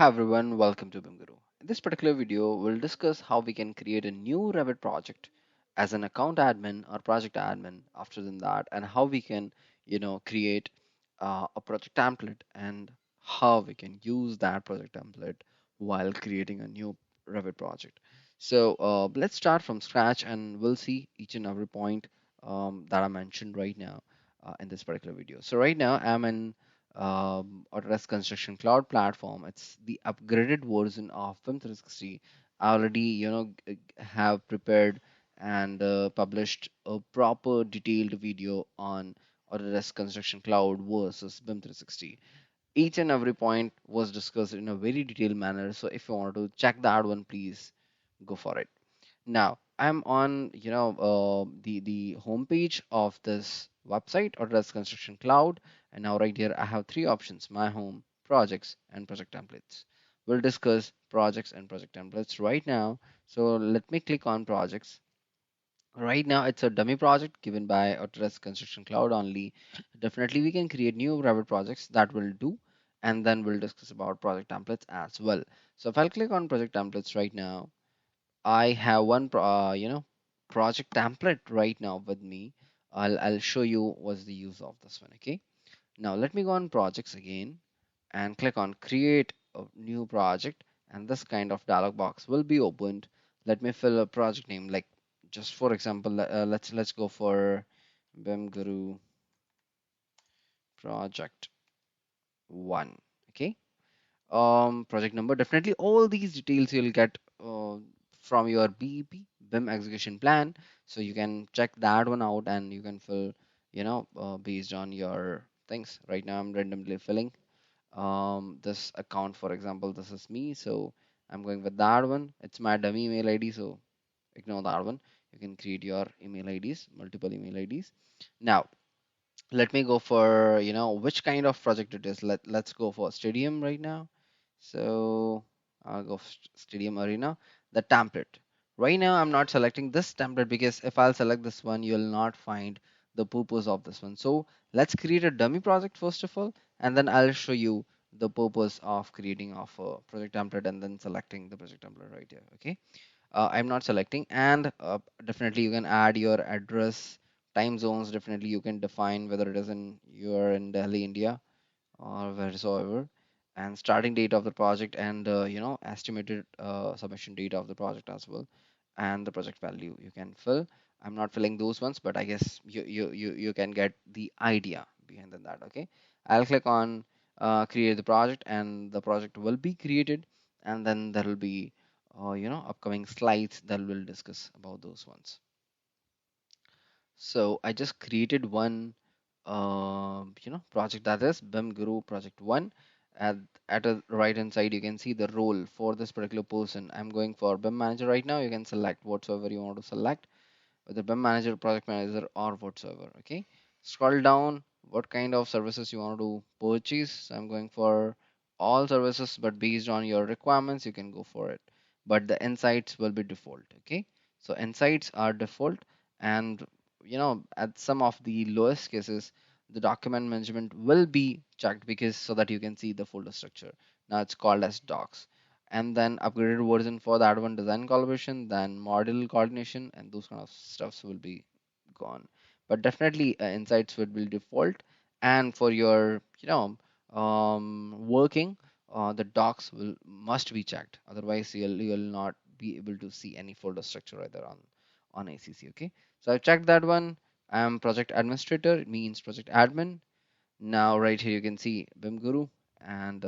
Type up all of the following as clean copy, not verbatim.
Hi everyone, welcome to BIM Guru. In this particular video, we'll discuss how we can create a new Revit project as an account admin or project admin after than that, and how we can, create a project template and how we can use that project template while creating a new Revit project. So let's start from scratch and we'll see each and every point that I mentioned right now in this particular video. So right now I'm in Autodesk Construction Cloud platform. It's the upgraded version of BIM 360. I already, have prepared and published a proper detailed video on Autodesk Construction Cloud versus BIM 360. Each and every point was discussed in a very detailed manner. So if you want to check that one, please go for it. Now, I'm on, the homepage of this website, Autodesk Construction Cloud, and now right here I have three options: My Home, Projects, and Project Templates. We'll discuss projects and project templates right now. So let me click on projects. Right now, it's a dummy project given by Autodesk Construction Cloud only. Definitely, we can create new Revit projects that will do, and then we'll discuss about project templates as well. So if I'll click on project templates right now, I have one project template right now with me. I'll show you what's the use of this one. Okay. Now let me go on projects again and click on create a new project, and this kind of dialog box will be opened. Let me fill a project name, like just for example, let's go for BIM Guru project 1. Okay. Project number, definitely all these details you'll get from your BEP, BIM execution plan. So you can check that one out and you can fill, based on your things. Right now I'm randomly filling this account. For example, this is me, so I'm going with that one. It's my dummy email ID, so ignore that one. You can create your email IDs, multiple email IDs. Now let me go for, which kind of project it is. Let's go for stadium right now. So I'll go stadium arena, the template. Right now I'm not selecting this template because if I'll select this one, you'll not find the purpose of this one. So let's create a dummy project first of all, and then I'll show you the purpose of creating of a project template and then selecting the project template right here. Okay. I'm not selecting, and definitely you can add your address, time zones. Definitely you can define whether it is in you're in Delhi, India, or wheresoever, and starting date of the project, and estimated submission date of the project as well, and the project value you can fill. I'm not filling those ones, but I guess you can get the idea behind that. Okay, I'll click on create the project, and the project will be created, and then there will be upcoming slides that will discuss about those ones. So I just created one project, that is BIM Guru project 1. At, at the right hand side, you can see the role for this particular person. I'm going for BIM manager right now. You can select whatsoever you want to select, whether BIM manager, project manager, or whatsoever. Okay. Scroll down, what kind of services you want to purchase. So I'm going for all services, but based on your requirements, you can go for it. But the insights will be default. Okay. So insights are default, and at some of the lowest cases, the document management will be checked because so that you can see the folder structure. Now it's called as docs, and then upgraded version for that one, design collaboration, then model coordination, and those kind of stuffs will be gone. But definitely insights will be default, and for your working, the docs will must be checked, otherwise you'll not be able to see any folder structure either on ACC. Okay, so I've checked that one. I'm project administrator, it means project admin. Now right here you can see BIM Guru, and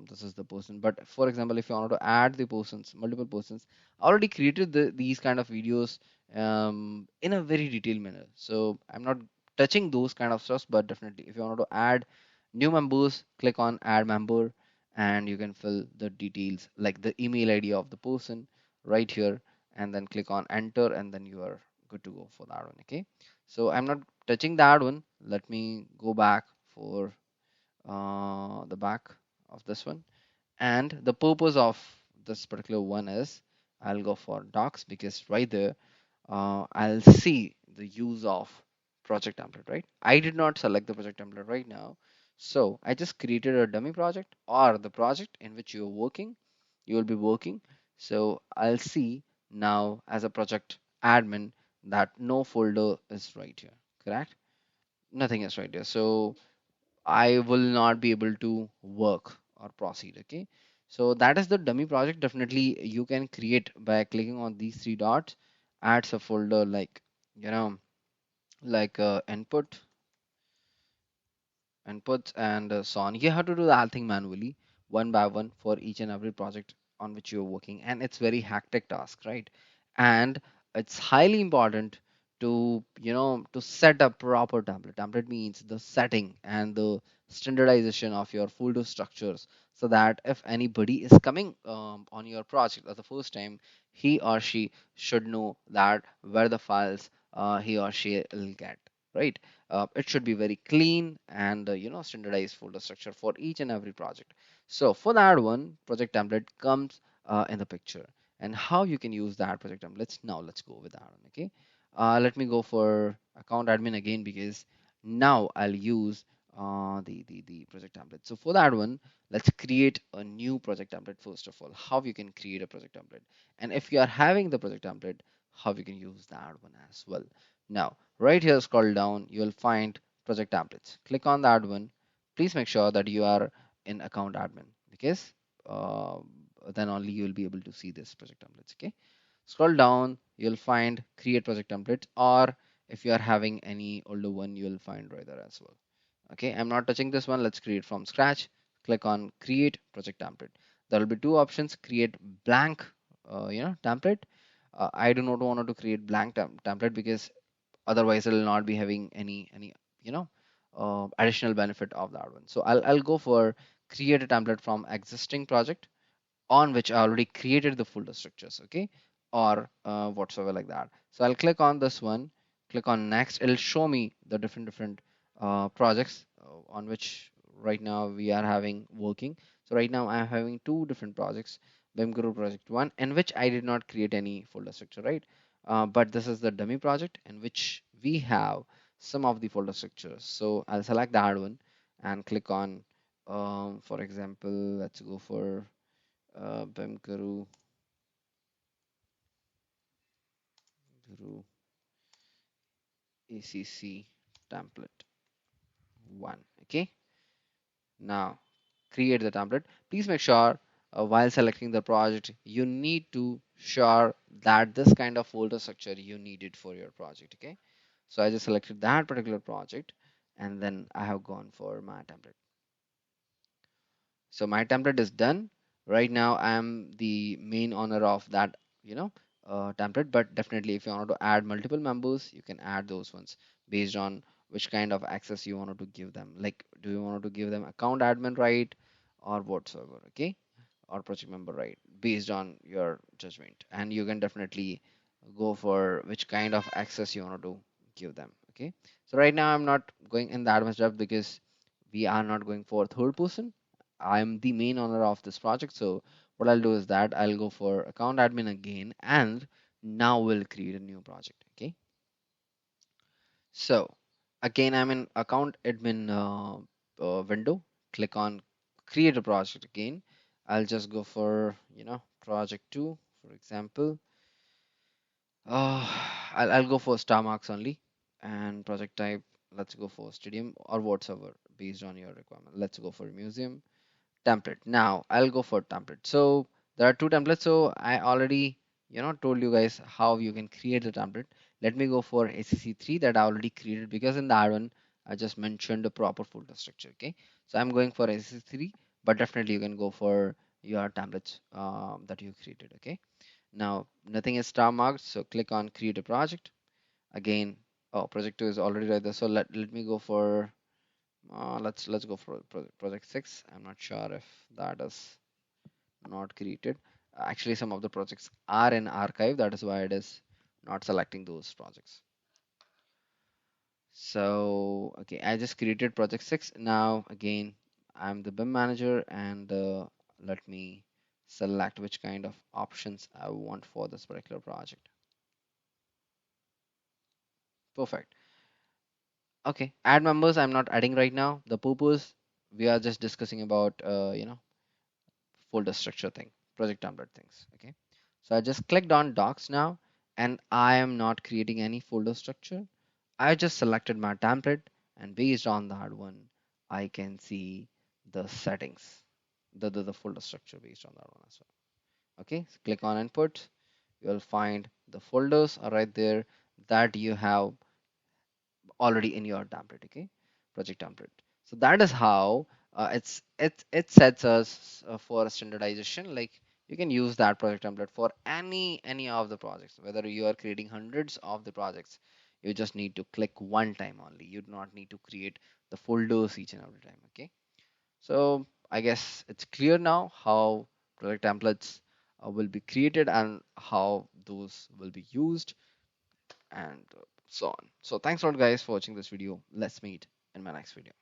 this is the person. But for example, if you want to add the persons, multiple persons, I already created these kind of videos in a very detailed manner. So I'm not touching those kind of stuff, but definitely if you want to add new members, click on add member, and you can fill the details like the email ID of the person right here, and then click on enter, and then you are good to go for that one. Okay, so I'm not touching that one. Let me go back for the back of this one. And the purpose of this particular one is I'll go for docs because right there I'll see the use of project template, right? I did not select the project template right now. So I just created a dummy project or the project in which you will be working. So I'll see now as a project admin that no folder is right here, correct? Nothing is right here. So I will not be able to work or proceed. Okay. So that is the dummy project. Definitely you can create by clicking on these three dots, adds a folder like, you know, like inputs and so on. You have to do the whole thing manually, one by one for each and every project on which you're working, and it's very hectic task, right? And it's highly important to to set up proper template. Template means the setting and the standardization of your folder structures, so that if anybody is coming on your project for the first time, he or she should know that where the files he or she will get, right? It should be very clean and standardized folder structure for each and every project. So for that one, project template comes in the picture, and how you can use that project templates. Now let's go with that one. Okay, let me go for account admin again because now I'll use the project template. So for that one, let's create a new project template first of all. How you can create a project template, and if you are having the project template, how you can use that one as well. Now right here, scroll down, you will find project templates. Click on that one. Please make sure that you are in account admin because uh, then only you will be able to see this project templates. Okay. Scroll down, you'll find create project template, or if you are having any older one, you will find right there as well. Okay, I'm not touching this one. Let's create from scratch. Click on create project template. There will be two options: create blank, template. I do not want to create blank template because otherwise it will not be having any you know additional benefit of that one. So I'll go for create a template from existing project on which I already created the folder structures, okay, or whatsoever like that. So I'll click on this one, click on next. It'll show me the different projects on which right now we are having working. So right now I'm having two different projects, BIM Guru project one, in which I did not create any folder structure, right? But this is the dummy project in which we have some of the folder structures. So I'll select that one and click on, for example, let's go for BIM Guru ACC template one. Okay, now create the template. Please make sure while selecting the project, you need to sure that this kind of folder structure you needed for your project. Okay, so I just selected that particular project and then I have gone for my template. So my template is done. Right now I'm the main owner of that, you know, template, but definitely if you want to add multiple members, you can add those ones based on which kind of access you wanted to give them. Like, do you want to give them account admin right or whatsoever, okay? Or project member right, based on your judgment. And you can definitely go for which kind of access you want to give them, okay? So right now I'm not going in that much depth because we are not going for third person. I'm the main owner of this project. So what I'll do is that I'll go for account admin again, and now we'll create a new project. Okay. So again, I'm in account admin window. Click on create a project again. I'll just go for, project two, for example. Uh, I'll go for star marks only, and project type. Let's go for stadium or whatsoever based on your requirement. Let's go for museum template. Now I'll go for template. So there are two templates. So I already, told you guys how you can create the template. Let me go for ACC3 that I already created because in that one I just mentioned the proper folder structure. Okay. So I'm going for ACC3, but definitely you can go for your templates that you created. Okay. Now nothing is star marked. So click on create a project. Again, oh, project two is already right there. So let me go for let's go for project 6. I'm not sure if that is not created. Actually, some of the projects are in archive. That is why it is not selecting those projects. So, okay, I just created project 6. Now, again, I'm the BIM manager and let me select which kind of options I want for this particular project. Perfect. Okay, add members I'm not adding right now. The purpose we are just discussing about folder structure thing, project template things. Okay, so I just clicked on docs now, and I am not creating any folder structure. I just selected my template, and based on that one, I can see the settings, the folder structure based on that one as well. Okay, so click on input. You'll find the folders are right there that you have already in your template. Okay, project template. So that is how it sets us for a standardization. Like you can use that project template for any of the projects, whether you are creating hundreds of the projects. You just need to click one time only. You do not need to create the folders each and every time. Okay, so I guess it's clear now how project templates will be created and how those will be used and so on. So thanks a lot guys for watching this video. Let's meet in my next video.